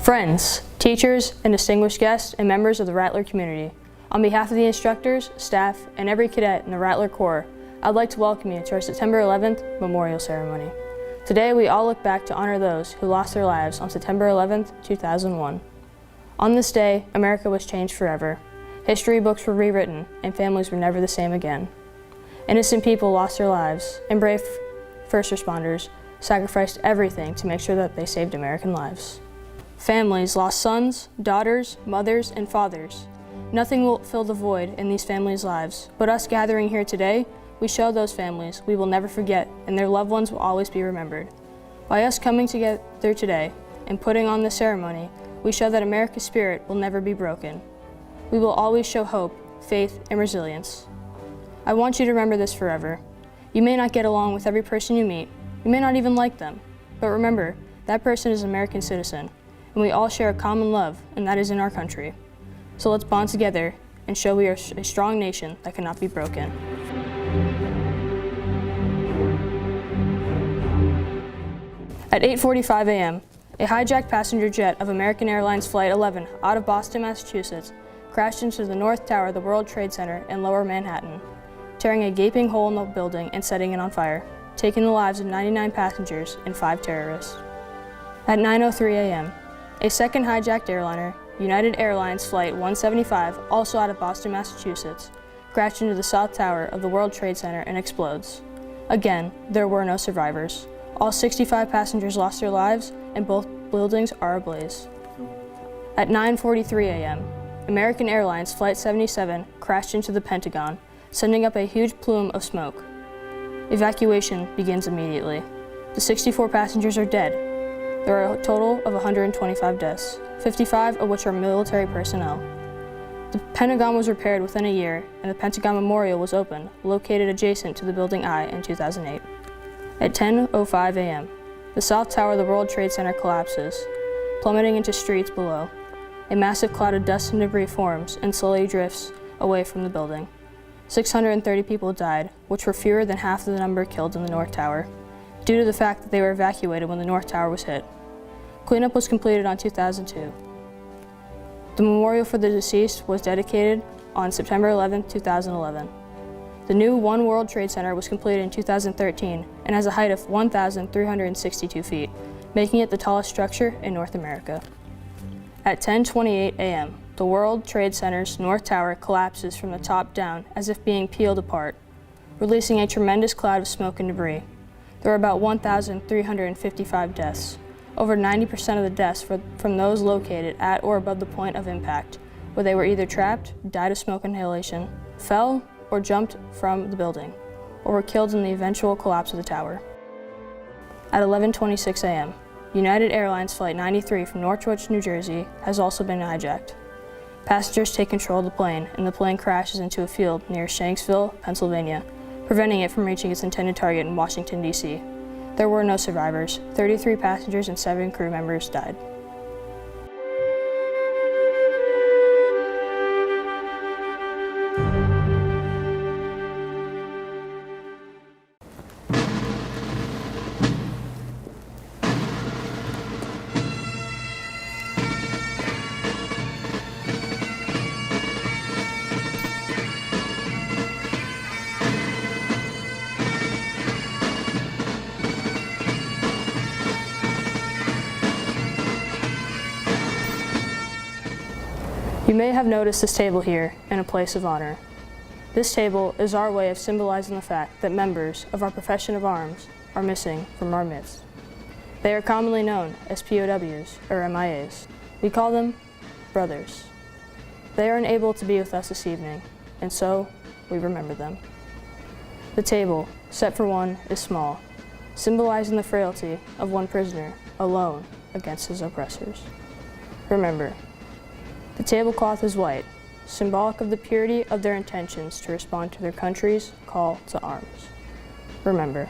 Friends, teachers, and distinguished guests and members of the Rattler community, on behalf of the instructors, staff, and every cadet in the Rattler Corps, I'd like to welcome you to our September 11th Memorial Ceremony. Today we all look back to honor those who lost their lives on September 11th, 2001. On this day, America was changed forever. History books were rewritten, and families were never the same again. Innocent people lost their lives, and brave first responders sacrificed everything to make sure that they saved American lives. Families lost sons, daughters, mothers, and fathers. Nothing will fill the void in these families' lives, but us gathering here today, we show those families we will never forget, and their loved ones will always be remembered. By us coming together today and putting on this ceremony, we show that America's spirit will never be broken. We will always show hope, faith, and resilience. I want you to remember this forever. You may not get along with every person you meet. You may not even like them. But remember, that person is an American citizen, and we all share a common love, and that is in our country. So let's bond together and show we are a strong nation that cannot be broken. At 8:45 a.m., a hijacked passenger jet of American Airlines Flight 11 out of Boston, Massachusetts, crashed into the North Tower of the World Trade Center in Lower Manhattan, tearing a gaping hole in the building and setting it on fire, taking the lives of 99 passengers and 5 terrorists. At 9:03 a.m., a second hijacked airliner, United Airlines Flight 175, also out of Boston, Massachusetts, crashed into the South Tower of the World Trade Center and explodes. Again, there were no survivors. All 65 passengers lost their lives, and both buildings are ablaze. At 9:43 a.m., American Airlines Flight 77 crashed into the Pentagon, sending up a huge plume of smoke. Evacuation begins immediately. The 64 passengers are dead. There are a total of 125 deaths, 55 of which are military personnel. The Pentagon was repaired within a year, and the Pentagon Memorial was opened, located adjacent to the Building I in 2008. At 10:05 a.m., the South Tower of the World Trade Center collapses, plummeting into streets below. A massive cloud of dust and debris forms and slowly drifts away from the building. 630 people died, which were fewer than half of the number killed in the North Tower, due to the fact that they were evacuated when the North Tower was hit. Cleanup was completed on 2002. The memorial for the deceased was dedicated on September 11, 2011. The new One World Trade Center was completed in 2013 and has a height of 1,362 feet, making it the tallest structure in North America. At 10:28 a.m., the World Trade Center's North Tower collapses from the top down as if being peeled apart, releasing a tremendous cloud of smoke and debris. There were about 1,355 deaths. Over 90% of the deaths from those located at or above the point of impact, where they were either trapped, died of smoke inhalation, fell, or jumped from the building, or were killed in the eventual collapse of the tower. At 11:26 a.m., United Airlines Flight 93 from Norwich, New Jersey has also been hijacked. Passengers take control of the plane, and the plane crashes into a field near Shanksville, Pennsylvania, preventing it from reaching its intended target in Washington, D.C. There were no survivors. 33 passengers and 7 crew members died. You may have noticed this table here in a place of honor. This table is our way of symbolizing the fact that members of our profession of arms are missing from our midst. They are commonly known as POWs or MIAs. We call them brothers. They are unable to be with us this evening, and so we remember them. The table, set for one, is small, symbolizing the frailty of one prisoner alone against his oppressors. Remember, the tablecloth is white, symbolic of the purity of their intentions to respond to their country's call to arms. Remember,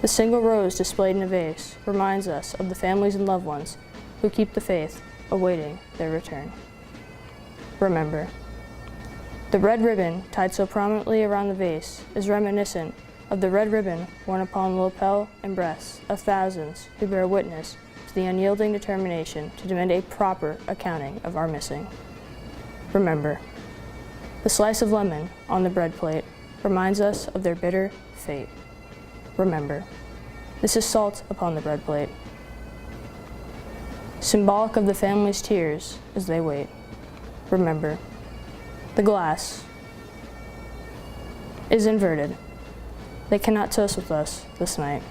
the single rose displayed in a vase reminds us of the families and loved ones who keep the faith, awaiting their return. Remember, the red ribbon tied so prominently around the vase is reminiscent of the red ribbon worn upon the lapel and breasts of thousands who bear witness to the unyielding determination to demand a proper accounting of our missing. Remember, the slice of lemon on the bread plate reminds us of their bitter fate. Remember, this is salt upon the bread plate, symbolic of the family's tears as they wait. Remember, the glass is inverted. They cannot toast with us this night.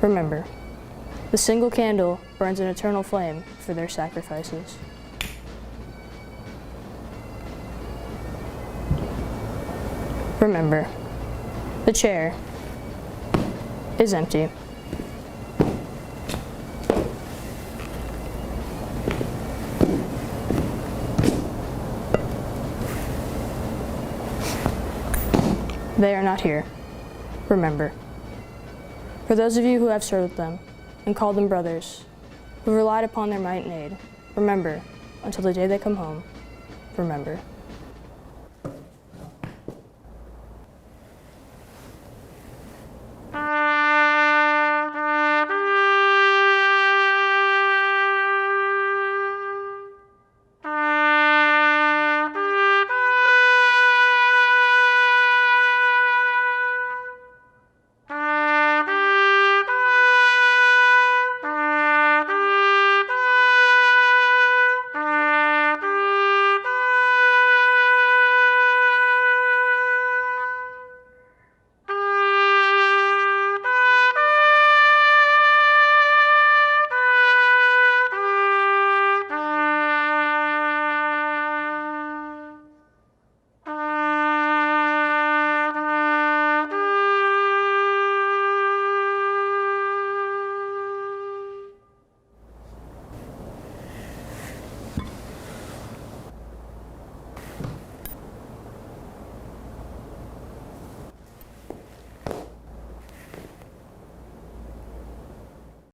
Remember, the single candle burns an eternal flame for their sacrifices. Remember, the chair is empty. They are not here. Remember. For those of you who have served with them and called them brothers, who relied upon their might and aid, remember, until the day they come home, remember.